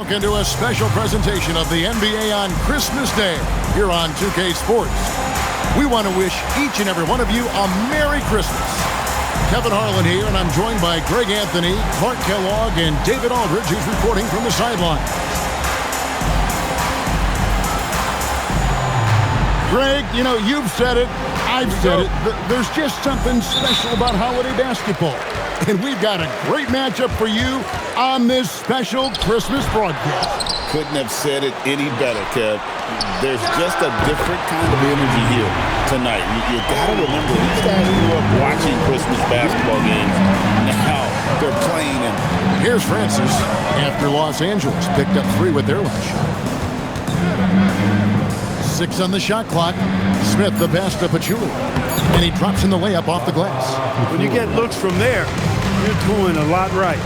Welcome to a special presentation of the NBA on Christmas Day here on 2K Sports. We want to wish each and every one of you a Merry Christmas. Kevin Harlan here, and I'm joined by Greg Anthony, Clark Kellogg, and David Aldridge, who's reporting from the sideline. Greg, you know, you've said it, I've said it, there's just something special about holiday basketball. And we've got a great matchup for you on this special Christmas broadcast. Couldn't have said it any better, Kev. There's just a different kind of energy here tonight. You got to remember, these guys grew up watching Christmas basketball games. Now they're playing them. Here's Francis after Los Angeles picked up 3 with their last shot. 6 on the shot clock. Smith the pass to Pachulia. And he drops in the layup off the glass. When you get looks from there, you're doing a lot right.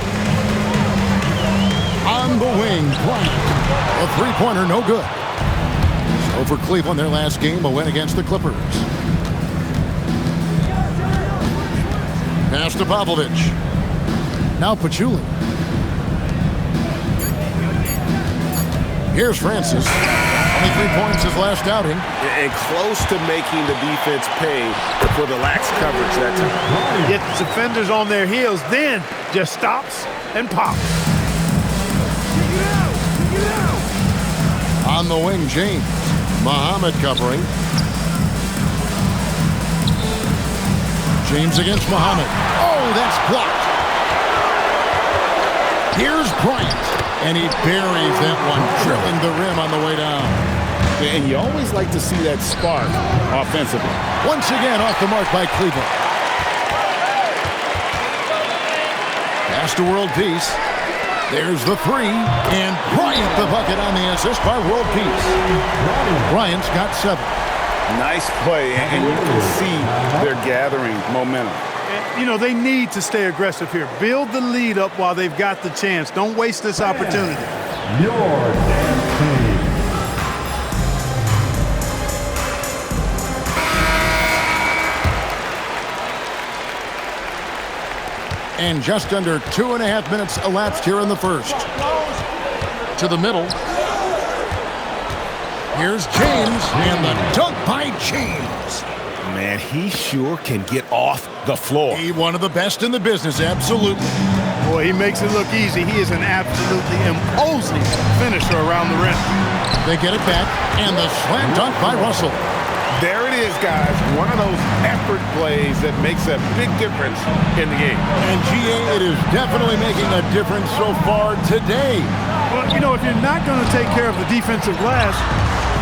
On the wing, Bryant. A three-pointer, no good. So for Cleveland, their last game, a win against the Clippers. Pass to Popovich. Now Pachulia. Here's Francis. 23 points his last outing. And close to making the defense pay for the lax coverage that time. Get the defenders on their heels, then just stops and pops. On the wing, James. Muhammad covering. James against Muhammad. Oh, that's blocked. Here's Bryant. And he buries that one, drilling the rim on the way down. And you always like to see that spark offensively. Once again, off the mark by Cleveland. Pass to World Peace. There's the 3. And Bryant the bucket on the assist by World Peace. Bryant's got 7. Nice play, and you can see they're gathering momentum. You know, they need to stay aggressive here. Build the lead up while they've got the chance. Don't waste this opportunity. Your dance team. And just under 2.5 minutes elapsed here in the first. To the middle. Here's James, and the dunk by James. Man, he sure can get off the floor. He one of the best in the business, absolutely. Boy, he makes it look easy. He is an absolutely imposing finisher around the rim. They get it back, and the slam dunk by Russell. There it is, guys. One of those effort plays that makes a big difference in the game. And GA, it is definitely making a difference so far today. Well, you know, if you're not going to take care of the defensive glass,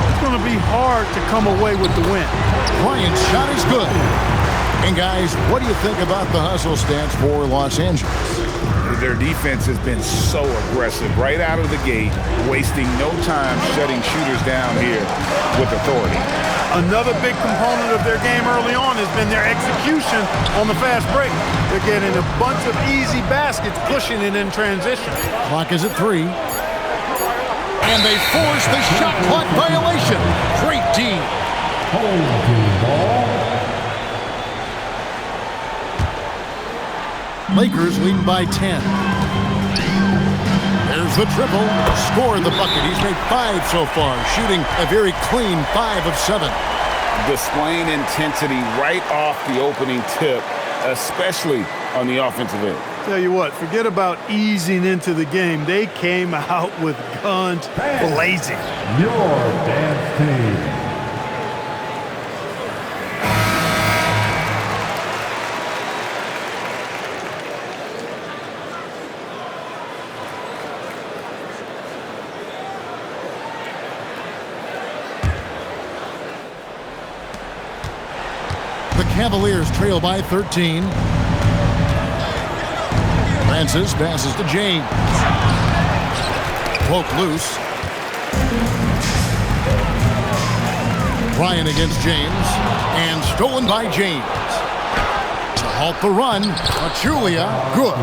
it's going to be hard to come away with the win. Bryant's shot is good. And guys, what do you think about the hustle stats for Los Angeles? Their defense has been so aggressive right out of the gate, wasting no time shutting shooters down here with authority. Another big component of their game early on has been their execution on the fast break. They're getting a bunch of easy baskets, pushing it in transition. Clock is at 3. And they force the shot clock violation. Great D. Home team ball. Lakers leading by 10. There's the triple. Scored the bucket. He's made 5 so far, shooting a very clean 5 of 7. Displaying intensity right off the opening tip, especially on the offensive end. Tell you what, forget about easing into the game. They came out with guns blazing. Your dance team. The Cavaliers trail by 13. Francis passes to James. Poke loose. Bryant against James. And stolen by James. To halt the run, Pachulia, good.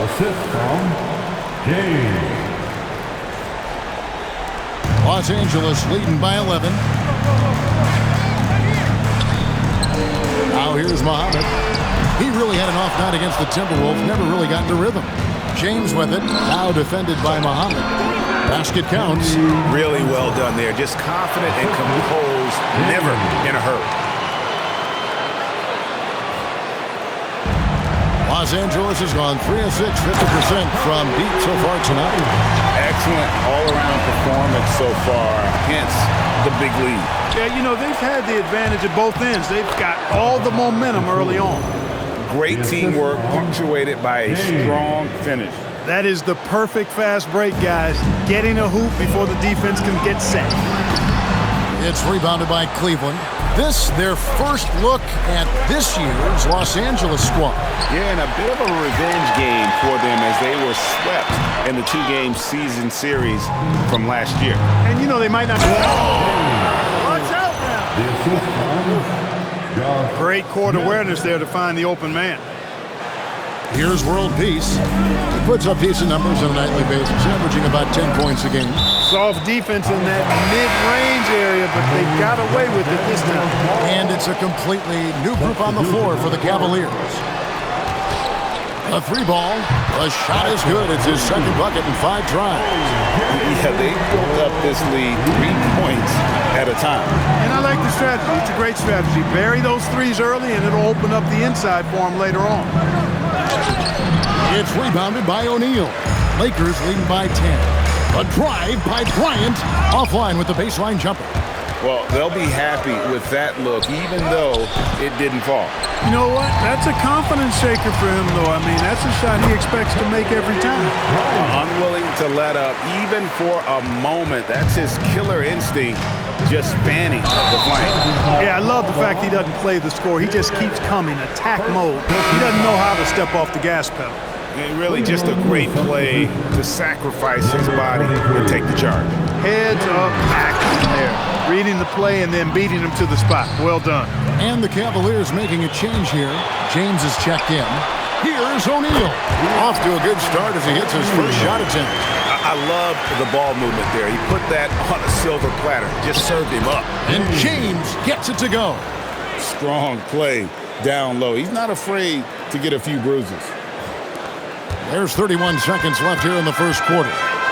Assist from James. Los Angeles leading by 11. Now here's Muhammad. He really had an off night against the Timberwolves, never really got into rhythm. James with it. Now defended by Muhammad. Basket counts. Really well done there. Just confident and composed. Never in a hurry. Los Angeles has gone 3 of 6, 50% from deep so far tonight. Excellent all-around performance so far, hence the big lead. Yeah, you know, they've had the advantage at both ends. They've got all the momentum early on. Great teamwork punctuated by a strong finish. That is the perfect fast break, guys. Getting a hoop before the defense can get set. It's rebounded by Cleveland. This, their first look at this year's Los Angeles squad. Yeah, and a bit of a revenge game for them as they were swept in the two-game season series from last year. And, you know, they might not... Watch out now! Great court awareness there to find the open man. Here's World Peace. He puts up decent numbers on a nightly basis, averaging about 10 points a game. Soft defense in that mid-range area, but they got away with it this time. And it's a completely new group on the floor for the Cavaliers. A three ball. The shot is good. It's his second bucket in 5 tries. Yeah, they built up this lead 3 points at a time. And I like the strategy. It's a great strategy. Bury those threes early, and it'll open up the inside for them later on. It's rebounded by O'Neal. Lakers leading by 10. A drive by Bryant. Offline with the baseline jumper. Well, they'll be happy with that look, even though it didn't fall. You know what? That's a confidence shaker for him, though. I mean, that's a shot he expects to make every time. Unwilling to let up, even for a moment. That's his killer instinct, just fanning the flank. Yeah, I love the fact he doesn't play the score. He just keeps coming, attack mode. He doesn't know how to step off the gas pedal. And really just a great play to sacrifice his body and take the charge. Heads up action there. Reading the play and then beating him to the spot. Well done. And the Cavaliers making a change here. James is checked in. Here's O'Neal. Off to a good start as he hits his first shot attempt. I love the ball movement there. He put that on a silver platter. Just served him up. And James gets it to go. Strong play down low. He's not afraid to get a few bruises. There's 31 seconds left here in the first quarter.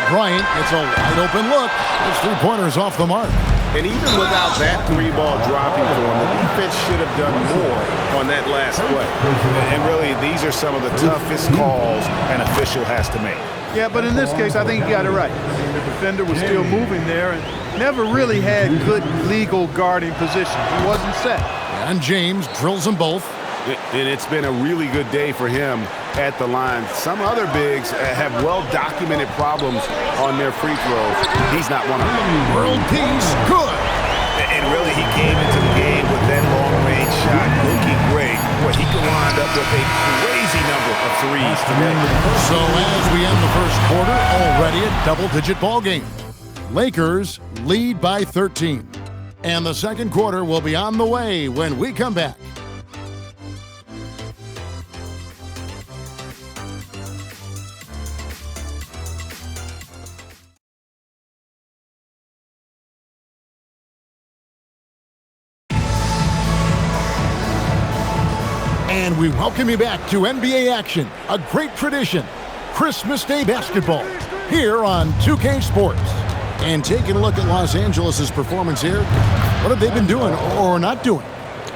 Bryant gets a wide open look. His three-pointer's off the mark. And even without that three-ball dropping for him, the defense should have done more on that last play. And really, these are some of the toughest calls an official has to make. Yeah, but in this case, I think he got it right. The defender was still moving there and never really had good legal guarding position. He wasn't set. And James drills them both. And it's been a really good day for him at the line. Some other bigs have well-documented problems on their free throws. He's not one of them. World Peace, good. And really, he came into the game with that long-range shot looking great. Boy, he can wind up with a crazy number of threes today. So as we end the first quarter, already a double-digit ball game. Lakers lead by 13. And the second quarter will be on the way when we come back. And we welcome you back to NBA action, a great tradition, Christmas Day basketball, here on 2K Sports. And taking a look at Los Angeles' performance here, what have they been doing or not doing?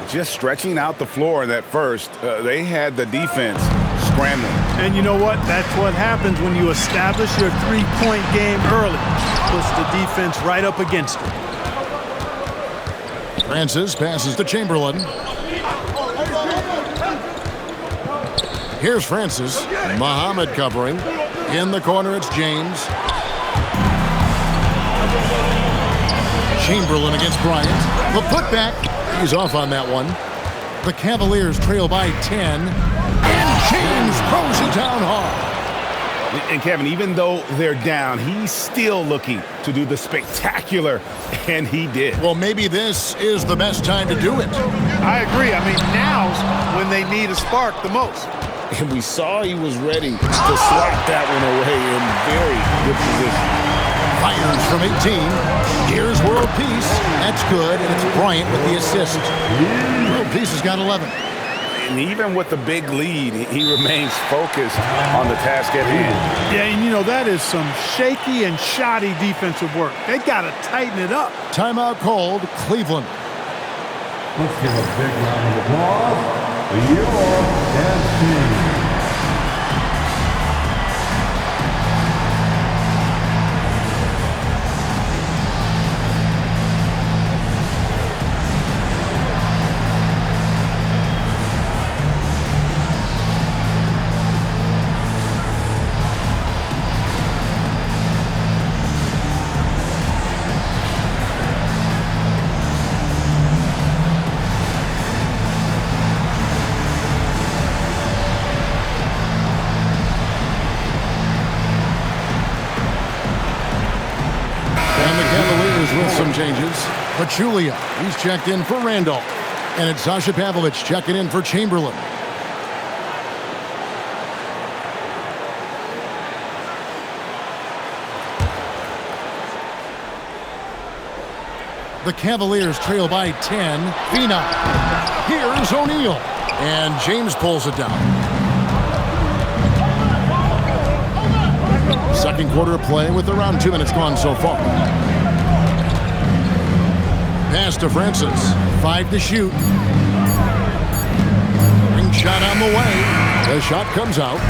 Just stretching out the floor in that first. They had the defense scrambling. And you know what? That's what happens when you establish your three-point game early. Puts the defense right up against it. Francis passes to Chamberlain. Here's Francis. Muhammad covering. In the corner, it's James. Chamberlain against Bryant. The putback. He's off on that one. The Cavaliers trail by 10. And James throws it down hard. And Kevin, even though they're down, he's still looking to do the spectacular, and he did. Well, maybe this is the best time to do it. I agree. I mean, now's when they need a spark the most. And we saw he was ready to slap that one away in very good position. Fires from 18. Here's World Peace. That's good, and it's Bryant with the assist. World Peace has got 11. And even with the big lead, he remains focused on the task at hand. Yeah, and you know, that is some shaky and shoddy defensive work. They got to tighten it up. Timeout called, Cleveland. Let's give a big round of applause to your dance team. With some changes. Pachulia, he's checked in for Randolph. And it's Sasha Pavlovich checking in for Chamberlain. The Cavaliers trail by 10. Phenom. Here's O'Neal. And James pulls it down. Second quarter of play with around 2 minutes gone so far. Pass to Francis. 5 to shoot. Ring shot on the way. The shot comes out.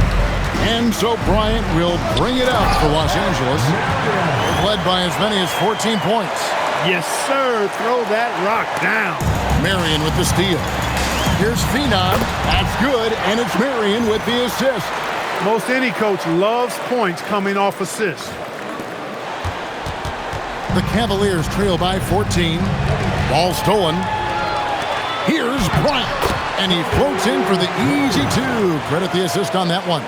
And so Bryant will bring it out for Los Angeles. They've led by as many as 14 points. Yes, sir. Throw that rock down. Marion with the steal. Here's Phenom. That's good. And it's Marion with the assist. Most any coach loves points coming off assists. The Cavaliers trail by 14. Ball stolen. Here's Bryant. And he floats in for the easy 2. Credit the assist on that one.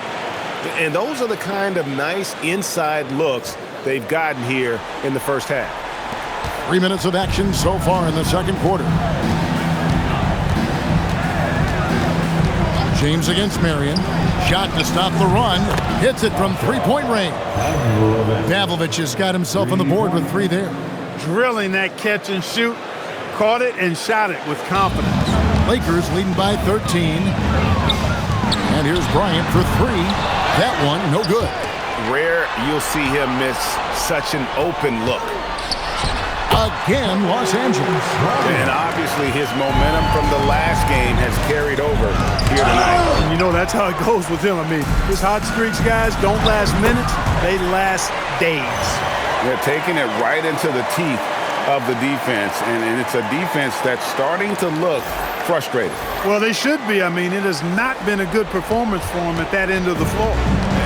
And those are the kind of nice inside looks they've gotten here in the first half. 3 minutes of action so far in the second quarter. James against Marion. Shot to stop the run. Hits it from three-point range. Pavlovich has got himself on the board with 3 there. Drilling that catch and shoot. Caught it and shot it with confidence. Lakers leading by 13. And here's Bryant for 3. That one, no good. Rare you'll see him miss such an open look. Again, Los Angeles. And obviously his momentum from the last game has carried over here tonight. And you know, that's how it goes with him. I mean, his hot streaks, guys, don't last minutes. They last days. They're taking it right into the teeth of the defense. And it's a defense that's starting to look frustrated. Well, they should be. I mean, it has not been a good performance for them at that end of the floor.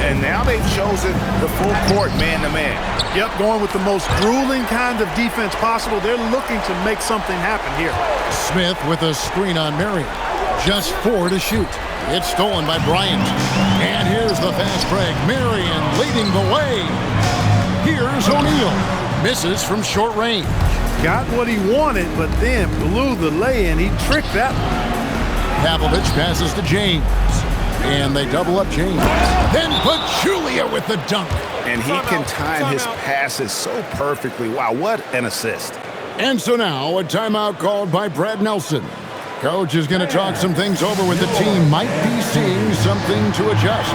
And now they've chosen the full court man-to-man. Yep, going with the most grueling kind of defense possible. They're looking to make something happen here. Smith with a screen on Marion. Just 4 to shoot. It's stolen by Bryant. And here's the fast break. Marion leading the way. Here's O'Neal. Misses from short range. Got what he wanted, but then blew the lay-in. He tricked that one. Pavlovich passes to James. And they double up James. Then Pachulia with the dunk. And he can time his passes so perfectly. Wow, what an assist. And so now a timeout called by Brad Nelson. Coach is going to talk some things over with the team. Might be seeing something to adjust.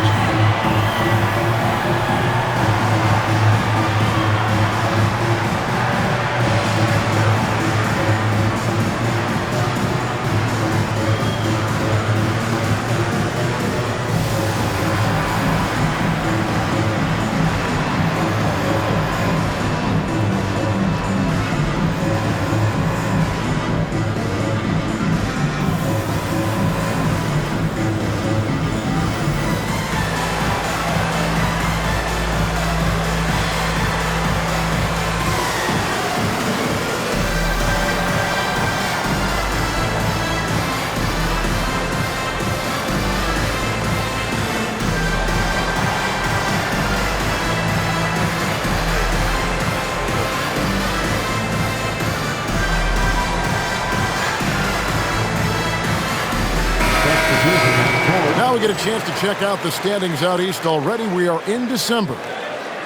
Now we get a chance to check out the standings out east already. We are in December.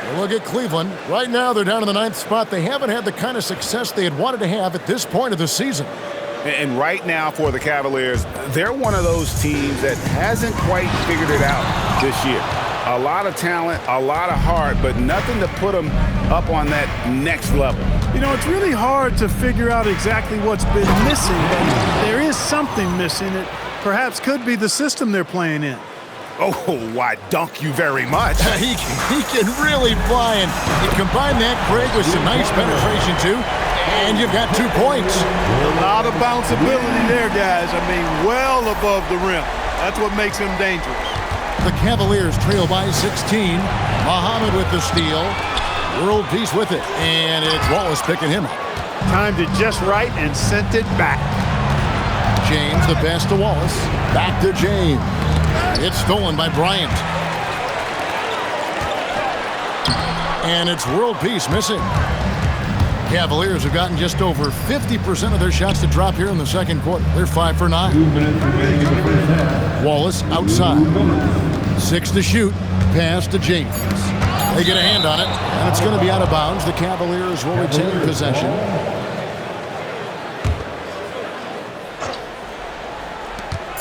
We'll look at Cleveland. Right now, they're down in the 9th spot. They haven't had the kind of success they had wanted to have at this point of the season. And right now for the Cavaliers, they're one of those teams that hasn't quite figured it out this year. A lot of talent, a lot of heart, but nothing to put them up on that next level. You know, it's really hard to figure out exactly what's been missing, but there is something missing. It perhaps could be the system they're playing in. Oh, why, dunk you very much. he can really fly, and you combine that, Craig, with some nice penetration, too, and you've got 2 points. A lot of bounceability there, guys. I mean, well above the rim. That's what makes him dangerous. The Cavaliers trail by 16. Muhammad with the steal. World Peace with it, and it's Wallace picking him up. Timed it just right and sent it back. James, the pass to Wallace. Back to James. It's stolen by Bryant. And it's World Peace missing. Cavaliers have gotten just over 50% of their shots to drop here in the second quarter. They're 5 for 9. 2 minutes remaining in the first half. Wallace outside. 6 to shoot. Pass to James. They get a hand on it, and it's going to be out of bounds. The Cavaliers will retain possession.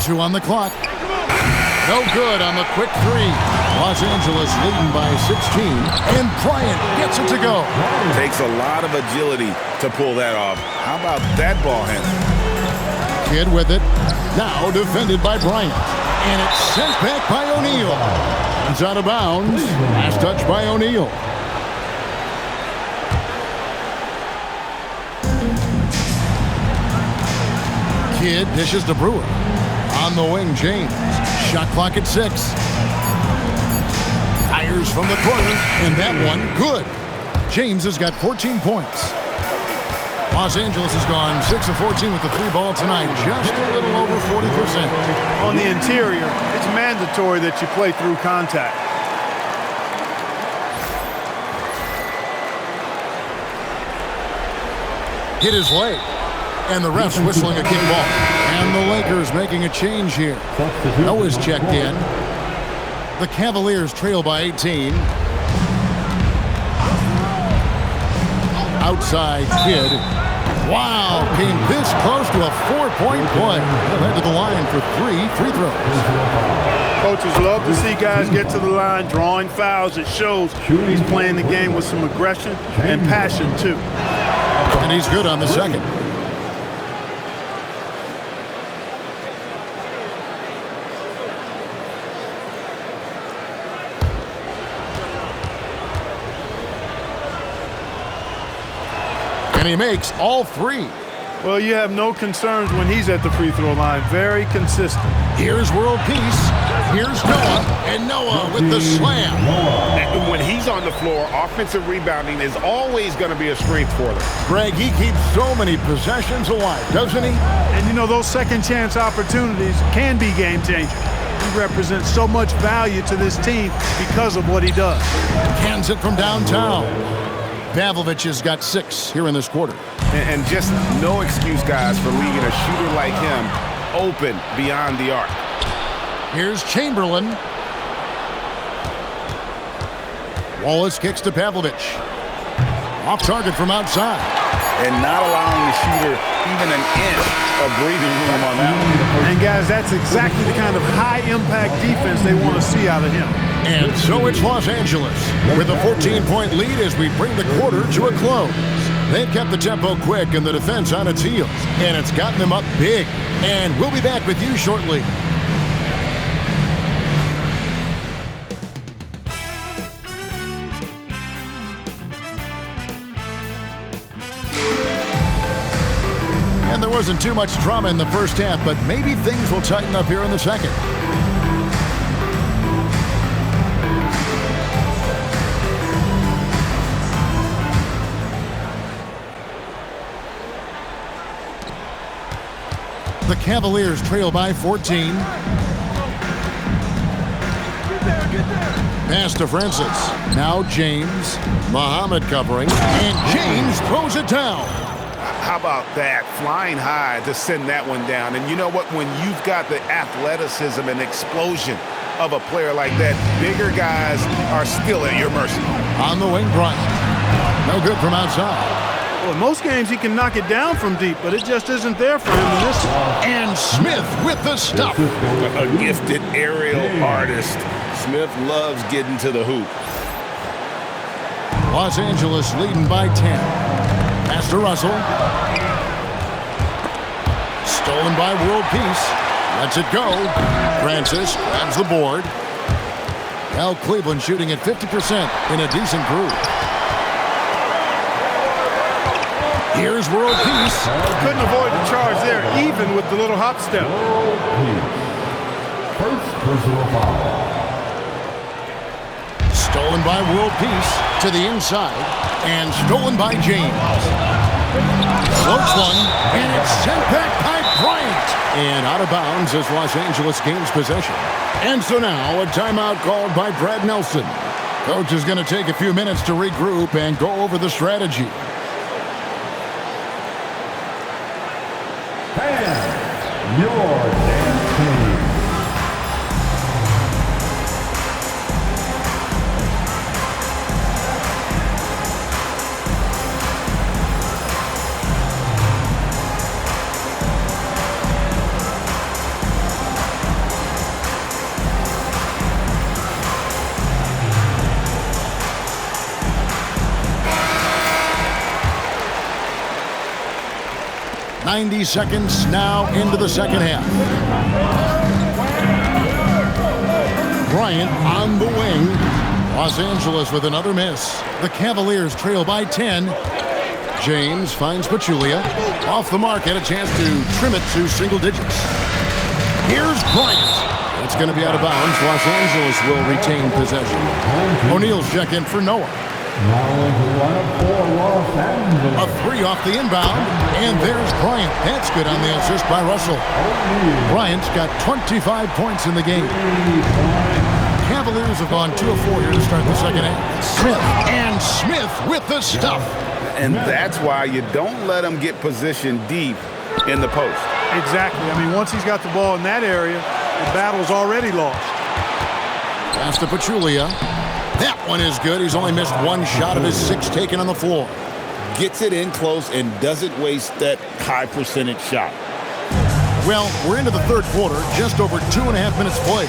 Two on the clock. No good on the quick three. Los Angeles leading by 16, and Bryant gets it to go. Takes a lot of agility to pull that off. How about that ball handle? Kidd with it. Now defended by Bryant. And it's sent back by O'Neal. It's out of bounds. Last touch by O'Neal. Kidd dishes to Brewer. On the wing, James. Shot clock at 6. Fires from the corner, and that one good. James has got 14 points. Los Angeles has gone 6 of 14 with the 3 ball tonight, just a little over 40%. On the interior, it's mandatory that you play through contact. Hit his leg, and the ref's whistling a kick ball. And the Lakers making a change here. Noah's checked in. The Cavaliers trail by 18. Outside Kidd. Wow, came this close to a 4-point play. Led to the line for 3 free throws. Coaches love to see guys get to the line, drawing fouls. It shows he's playing the game with some aggression and passion, too. And he's good on the second. And he makes all 3. Well, you have no concerns when he's at the free throw line. Very consistent. Here's World Peace. Here's Noah. And Noah with the slam. And when he's on the floor, offensive rebounding is always going to be a strength for them. Greg, he keeps so many possessions alive, doesn't he? And, you know, those second chance opportunities can be game changers. He represents so much value to this team because of what he does. Cans it from downtown. Pavlovich has got 6 here in this quarter. And just no excuse, guys, for leaving a shooter like him open beyond the arc. Here's Chamberlain. Wallace kicks to Pavlovich. Off target from outside. And not allowing the shooter even an inch of breathing room on that one. And, guys, that's exactly the kind of high-impact defense they want to see out of him. And so it's Los Angeles with a 14-point lead as we bring the quarter to a close. They've kept the tempo quick and the defense on its heels, and it's gotten them up big. And we'll be back with you shortly. And there wasn't too much drama in the first half, but maybe things will tighten up here in the second. The Cavaliers trail by 14. Pass to Francis. Now James. Muhammad covering. And James throws it down. How about that? Flying high to send that one down. And you know what? When you've got the athleticism and explosion of a player like that, bigger guys are still at your mercy. On the wing, Bryant. No good from outside. Well, in most games, he can knock it down from deep, but it just isn't there for him in this one. And Smith with the stuff. A gifted aerial artist. Smith loves getting to the hoop. Los Angeles leading by 10. Pass to Russell. Stolen by World Peace. Lets it go. Francis grabs the board. Now Cleveland shooting at 50% in a decent group. Here's World Peace. Couldn't avoid the charge there, even with the little hop step. First personal foul. Stolen by World Peace to the inside. And stolen by James. Floats one. And it's sent back by Bryant. And out of bounds as Los Angeles gains possession. And so now a timeout called by Brad Nelson. Coach is going to take a few minutes to regroup and go over the strategy. And your dance team. .90 seconds now into the second half. Bryant on the wing. Los Angeles with another miss. The Cavaliers trail by 10. James finds Pachulia. Off the mark, had a chance to trim it to single digits. Here's Bryant. It's going to be out of bounds. Los Angeles will retain possession. O'Neal's check in for Noah. A three off the inbound, and there's Bryant. That's good on the assist by Russell. Bryant's got 25 points in the game. Cavaliers have gone 2 of 4 here to start the second half. Smith with the stuff. And that's why you don't let him get positioned deep in the post. Exactly. I mean, once he's got the ball in that area, the battle's already lost. Pass to Pachulia. That one is good. He's only missed one shot of his 6 taken on the floor. Gets it in close and doesn't waste that high percentage shot. Well, we're into the third quarter, just over 2.5 minutes played.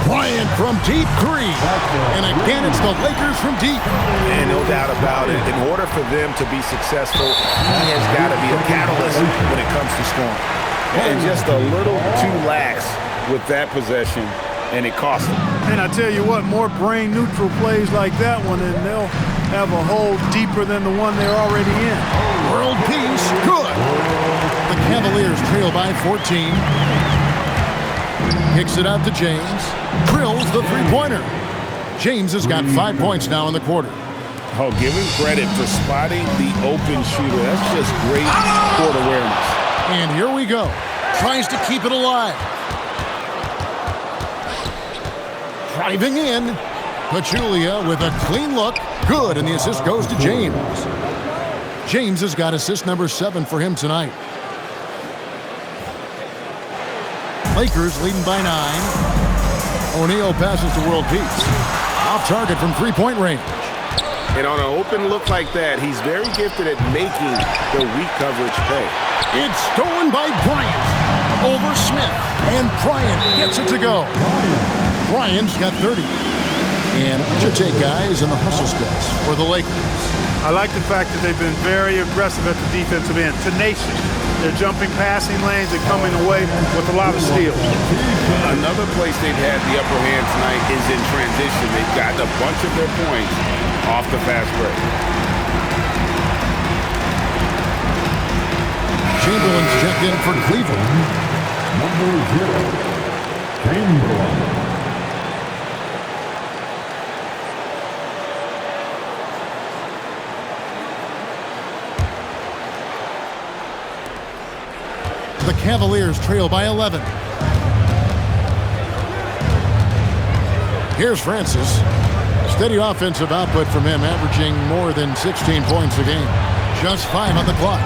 Bryant from deep 3. And again, it's the Lakers from deep. And no doubt about it, in order for them to be successful, he has got to be a catalyst when it comes to scoring. And just a little too lax with that possession, and it cost them. And I tell you what, more brain-neutral plays like that one, and they'll have a hole deeper than the one they're already in. World Peace, good. The Cavaliers trail by 14. Kicks it out to James. Drills the three-pointer. James has got 5 points now in the quarter. Oh, give him credit for spotting the open shooter. That's just great court awareness. And here we go. Tries to keep it alive. Driving in. Pachulia with a clean look. Good, and the assist goes to James. James has got assist number 7 for him tonight. Lakers leading by 9. O'Neal passes to World Peace. Off target from three-point range. And on an open look like that, he's very gifted at making the weak coverage pay. It's stolen by Bryant over Smith. And Bryant gets it to go. Bryant's got 30. And Chute guys in the hustle space for the Lakers. I like the fact that they've been very aggressive at the defensive end. Tenacious. They're jumping passing lanes and coming away with a lot of steals. Another place they've had the upper hand tonight is in transition. They've gotten a bunch of their points off the fast break. Chamberlain's checked in for Cleveland. Number 0, Chamberlain. The Cavaliers trail by 11. Here's Francis. Steady offensive output from him, averaging more than 16 points a game. Just 5 on the clock.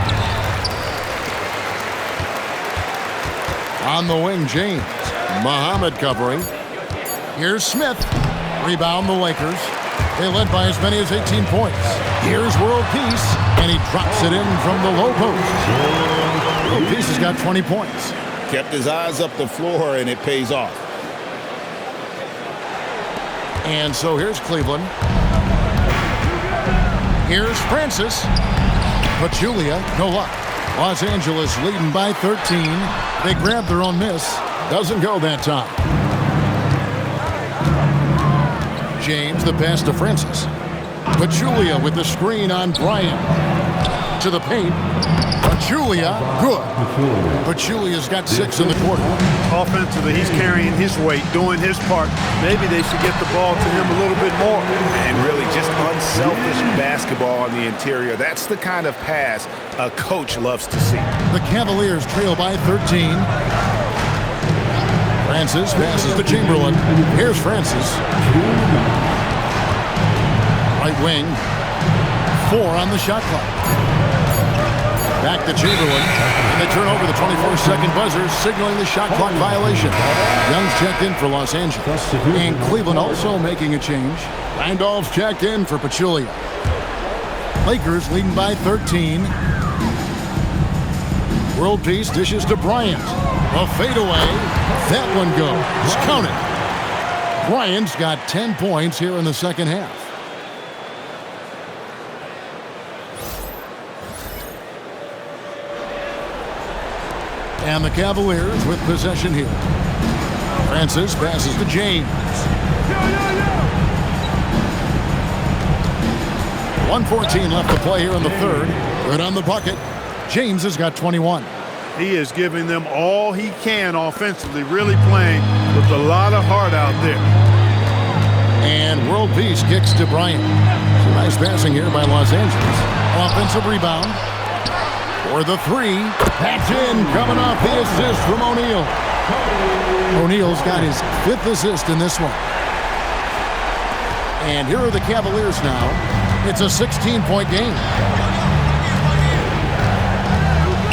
On the wing, James. Muhammad covering. Here's Smith. Rebound the Lakers. They led by as many as 18 points. Here's World Peace, and he drops it in from the low post. World Peace has got 20 points. Kept his eyes up the floor, and it pays off. And so here's Cleveland. Here's Francis. Pachulia, no luck. Los Angeles leading by 13. They grab their own miss. Doesn't go that time. James, the pass to Francis. Pachulia with the screen on Bryant. To the paint. Pachulia, good. Pachulia's got 6 in the quarter. Offensively, he's carrying his weight, doing his part. Maybe they should get the ball to him a little bit more. And really just unselfish basketball on the interior. That's the kind of pass a coach loves to see. The Cavaliers trail by 13. Francis passes to Chamberlain. Here's Francis. Right wing. 4 on the shot clock. Back to Chamberlain. And they turn over the 24-second buzzer, signaling the shot clock violation. Young's checked in for Los Angeles. And Cleveland also making a change. Randolph's checked in for Pachulia. Lakers leading by 13. World Peace dishes to Bryant. A fadeaway. That one goes. Count it. Bryant's got 10 points here in the second half. And the Cavaliers with possession here. Francis passes to James. 1:14 left to play here in the third. Good on the bucket. James has got 21. He is giving them all he can offensively, really playing with a lot of heart out there. And World Peace kicks to Bryant. Some nice passing here by Los Angeles. Offensive rebound. For the 3. That's in. Coming off the assist from O'Neal. O'Neal's got his 5th assist in this one. And here are the Cavaliers now. It's a 16-point game.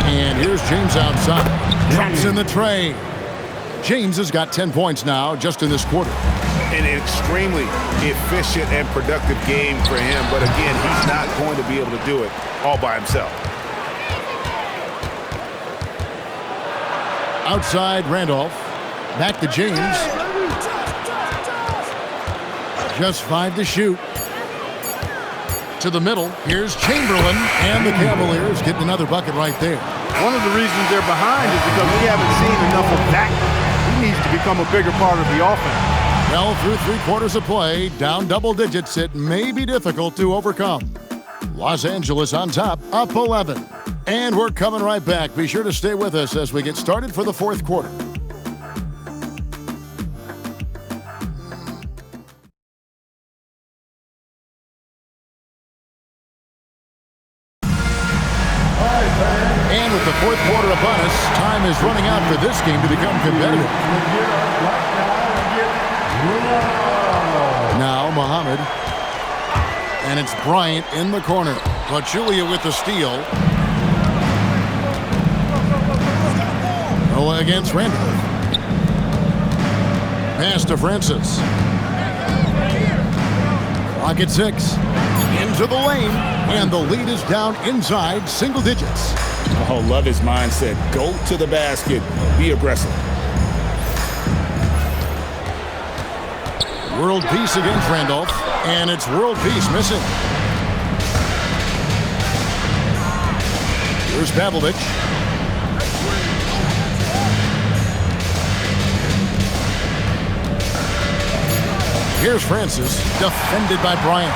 And here's James outside. Drops in the tray. James has got 10 points now just in this quarter. An extremely efficient and productive game for him. But again, he's not going to be able to do it all by himself. Outside Randolph. Back to James. Just 5 to shoot. To the middle. Here's Chamberlain. And the Cavaliers getting another bucket right there. One of the reasons they're behind is because we haven't seen enough of that. He needs to become a bigger part of the offense. Well, through 3 quarters of play, down double digits, it may be difficult to overcome. Los Angeles on top, up 11. And we're coming right back. Be sure to stay with us as we get started for the 4th quarter. And with the 4th quarter upon us, time is running out for this game to become competitive. Now Muhammad. And it's Bryant in the corner. Pachulia with the steal. Against Randolph. Pass to Francis. Clock at 6. Into the lane. And the lead is down inside single digits. Oh, love his mindset. Go to the basket. Be aggressive. World Peace against Randolph. And it's World Peace missing. Here's Pavlovich. Here's Francis, defended by Bryant.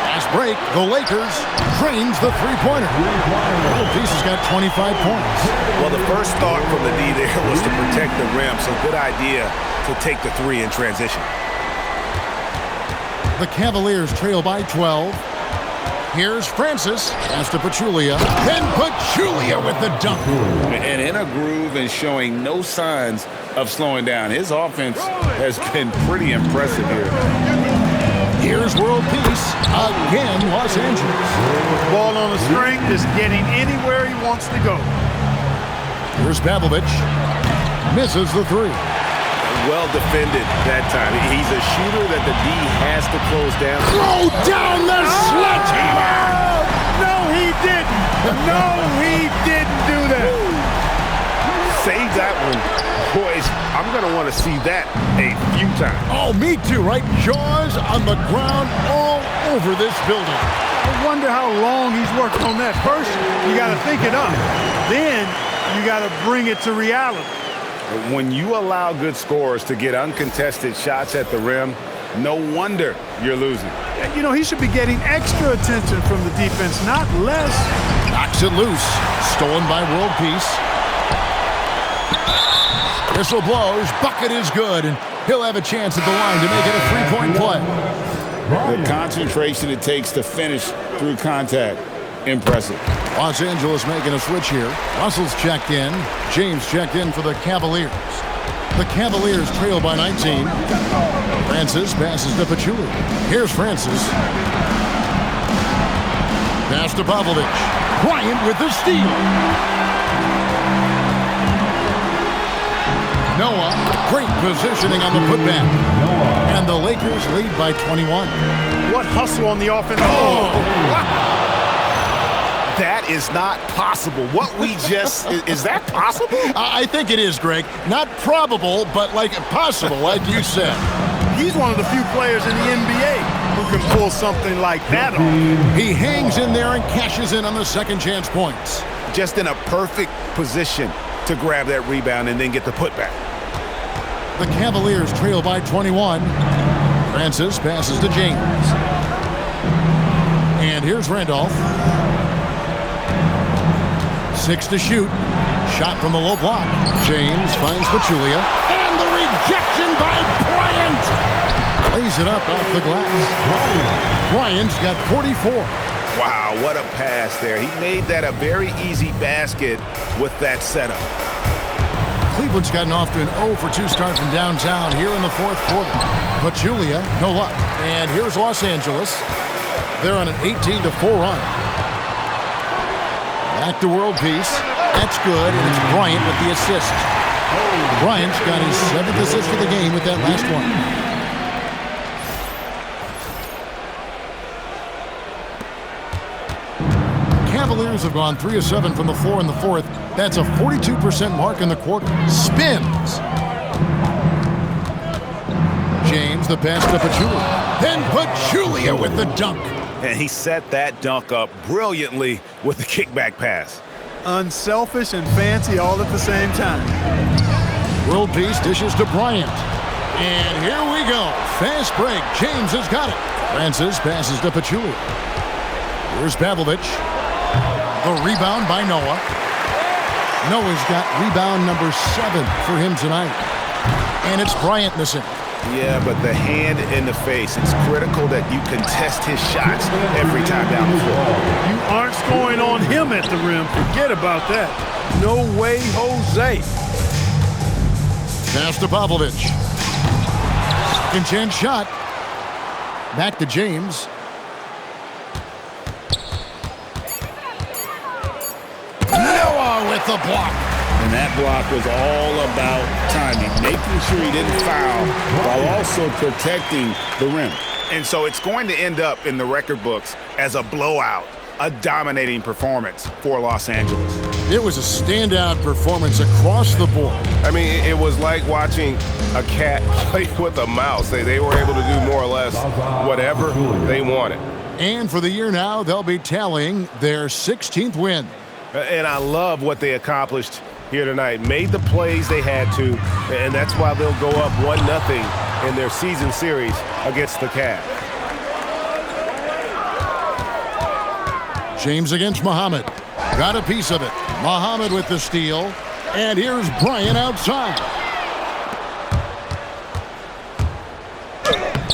Fast break, the Lakers drains the three-pointer. World Peace has got 25 points. Well, the first thought from the D there was to protect the rim, so good idea to take the 3 in transition. The Cavaliers trail by 12. Here's Francis, pass to Pachulia. Then Pachulia with the dunk. And in a groove and showing no signs of slowing down. His offense has been pretty impressive here. Here's World Peace, again Los Angeles. Ball on the string, just getting anywhere he wants to go. Here's Pavlovich, misses the 3. Well defended that time. He's a shooter that the D has to close down. Throw down the sledgehammer! No, he didn't. No, he didn't do that. Save that one. Boys, I'm going to want to see that a few times. Oh, me too, right? Jaws on the ground all over this building. I wonder how long he's worked on that. First, you got to think it up. Then, you got to bring it to reality. When you allow good scorers to get uncontested shots at the rim, no wonder you're losing. You know, he should be getting extra attention from the defense, not less. Knocks it loose. Stolen by World Peace. Whistle blows. Bucket is good, and he'll have a chance at the line to make it a three-point play. The concentration it takes to finish through contact, impressive. Los Angeles making a switch here. Russell's checked in. James checked in for the Cavaliers. The Cavaliers trail by 19. Francis passes to Pachulia. Here's Francis. Pass to Pavlovic. Bryant with the steal. Noah, great positioning on the putback. And the Lakers lead by 21. What hustle on the offense. That is not possible. What we just, is that possible? I think it is, Greg. Not probable, but like possible, like you said. He's one of the few players in the NBA who can pull something like that off. He hangs in there and cashes in on the second chance points. Just in a perfect position to grab that rebound and then get the putback. The Cavaliers trail by 21. Francis passes to James. And here's Randolph. 6 to shoot. Shot from the low block. James finds Pachulia. And the rejection by Bryant. Lays it up off the glass. Bryant's got 44. Wow, what a pass there. He made that a very easy basket with that setup. Cleveland's gotten off to an 0 for 2 start from downtown here in the fourth quarter. Pachulia, no luck. And here's Los Angeles. They're on an 18-4 run. Back to World Peace. That's good, and it's Bryant with the assist. Bryant's got his 7th assist of the game with that last one. Cavaliers have gone 3 of 7 from the floor in the fourth. That's a 42% mark in the quarter. Spins. James, the pass to Pachulia. Then Pachulia with the dunk. And he set that dunk up brilliantly with the kickback pass. Unselfish and fancy all at the same time. World Peace dishes to Bryant. And here we go. Fast break. James has got it. Francis passes to Pachulia. Here's Pavlovic. The rebound by Noah. Noah's got rebound number 7 for him tonight. And it's Bryant missing. Yeah, but the hand in the face, it's critical that you contest his shots every time down the floor. You aren't scoring on him at the rim. Forget about that. No way, Jose. Pass to Pavlovic. Second chance shot. Back to James. Noah with the block. And that block was all about timing, making sure he didn't foul while also protecting the rim. And so it's going to end up in the record books as a blowout, a dominating performance for Los Angeles. It was a standout performance across the board. I mean, it was like watching a cat play with a mouse. They were able to do more or less whatever they wanted. And for the year now, they'll be tallying their 16th win. And I love what they accomplished here tonight. Made the plays they had to, and that's why they'll go up 1-0 in their season series against the Cavs. James against Muhammad. Got a piece of it. Muhammad with the steal. And here's Bryant outside.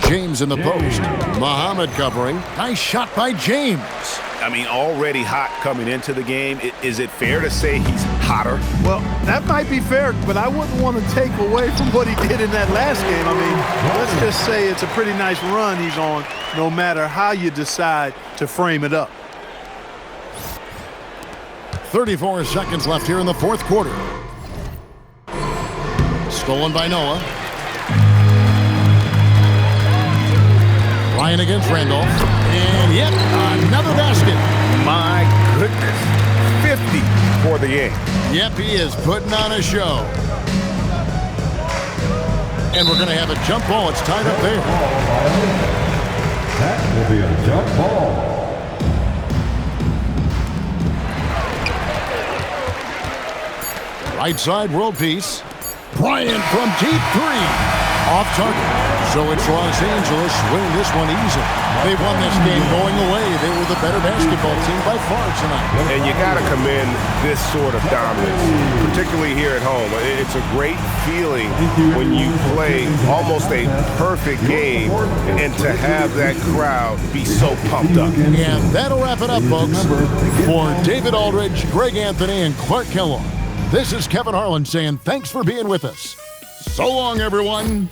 James in the post. Muhammad covering. Nice shot by James. I mean, already hot coming into the game. Is it fair to say he's hotter? Well, that might be fair, but I wouldn't want to take away from what he did in that last game. I mean, let's just say it's a pretty nice run he's on, no matter how you decide to frame it up. 34 seconds left here in the fourth quarter. Stolen by Noah. Ryan against Randolph. And yep, another basket. My goodness. 50 for the game. Yep, he is putting on a show. And we're going to have a jump ball. It's tied up there. That will be a jump ball. Right side, world peace. Bryant from deep three. Off target. So it's Los Angeles winning this one easily. They won this game going away. They were the better basketball team by far tonight. And you got to commend this sort of dominance, particularly here at home. It's a great feeling when you play almost a perfect game and to have that crowd be so pumped up. And that'll wrap it up, folks. For David Aldridge, Greg Anthony, and Clark Kellogg, this is Kevin Harlan saying thanks for being with us. So long, everyone.